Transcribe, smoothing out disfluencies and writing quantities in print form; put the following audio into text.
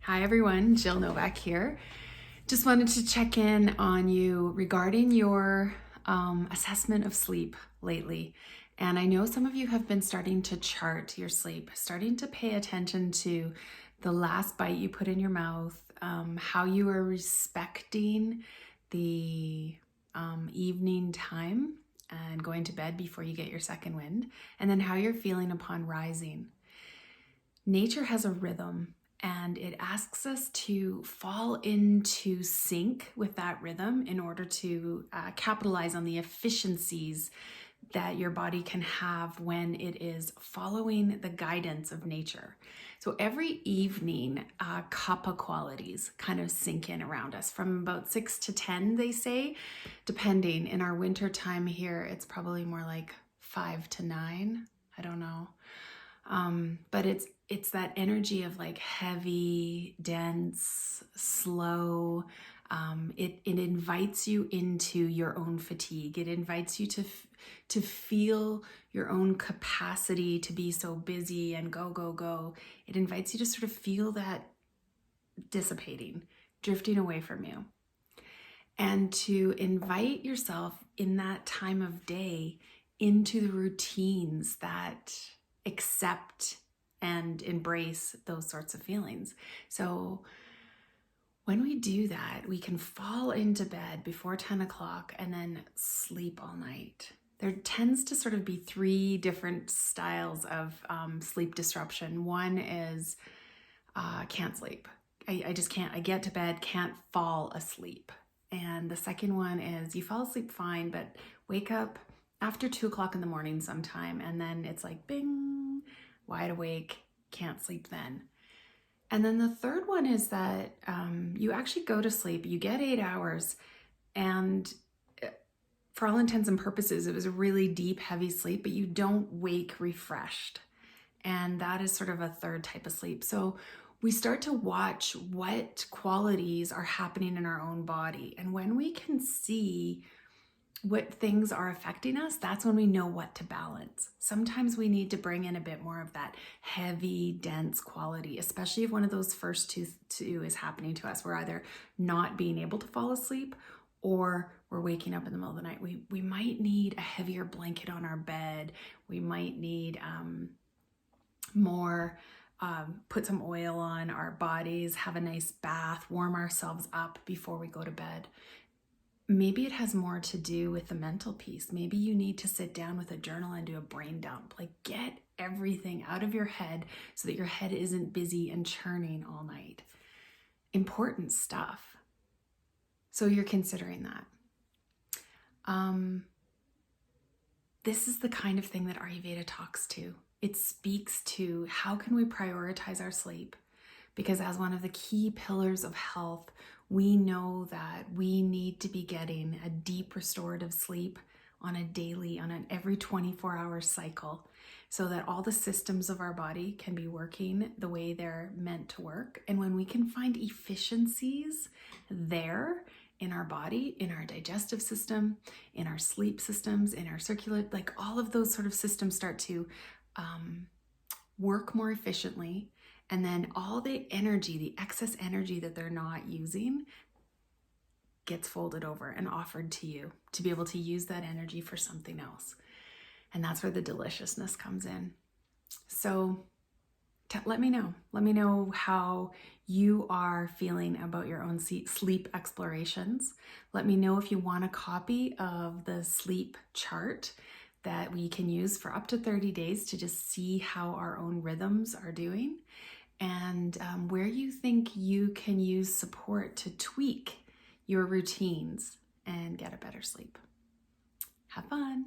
Hi everyone, Jill Novak here. Just wanted to check in on you regarding your assessment of sleep lately. And I know some of you have been starting to chart your sleep, starting to pay attention to the last bite you put in your mouth, how you are respecting the evening time and going to bed before you get your second wind, and then how you're feeling upon rising. Nature has a rhythm, and it asks us to fall into sync with that rhythm in order to capitalize on the efficiencies that your body can have when it is following the guidance of nature. So every evening, kapha qualities kind of sink in around us from about 6 to 10, they say, depending. In our winter time here, it's probably more like 5 to 9. I don't know. But it's that energy of like heavy, dense, slow. It invites you into your own fatigue. It invites you to feel your own capacity to be so busy and go, go, go. It invites you to sort of feel that dissipating, drifting away from you. And to invite yourself in that time of day into the routines that accept and embrace those sorts of feelings. So when we do that, we can fall into bed before 10 o'clock and then sleep all night. There tends to sort of be three different styles of sleep disruption. One is can't sleep. I just can't. I get to bed, can't fall asleep. And the second one is you fall asleep fine, but wake up after 2 o'clock in the morning sometime, and then it's like bing, wide awake, can't sleep then. And then the third one is that you actually go to sleep, you get 8 hours, and for all intents and purposes, it was a really deep, heavy sleep, but you don't wake refreshed. And that is sort of a third type of sleep. So we start to watch what qualities are happening in our own body. And when we can see what things are affecting us, that's when we know what to balance. Sometimes we need to bring in a bit more of that heavy, dense quality, especially if one of those first two is happening to us. We're either not being able to fall asleep or we're waking up in the middle of the night. We might need a heavier blanket on our bed. We might need more, put some oil on our bodies, have a nice bath, warm ourselves up before we go to bed. Maybe it has more to do with the mental piece. Maybe you need to sit down with a journal and do a brain dump. Like get everything out of your head so that your head isn't busy and churning all night. Important stuff. So you're considering that. This is the kind of thing that Ayurveda talks to. It speaks to how can we prioritize our sleep? Because as one of the key pillars of health, we know that we need to be getting a deep restorative sleep on an every 24-hour cycle so that all the systems of our body can be working the way they're meant to work. And when we can find efficiencies there in our body, in our digestive system, in our sleep systems, in our circulate, like all of those sort of systems start to work more efficiently. And then all the energy, the excess energy that they're not using gets folded over and offered to you to be able to use that energy for something else. And that's where the deliciousness comes in. So let me know. Let me know how you are feeling about your own sleep explorations. Let me know if you want a copy of the sleep chart that we can use for up to 30 days to just see how our own rhythms are doing, and where you think you can use support to tweak your routines and get a better sleep. Have fun.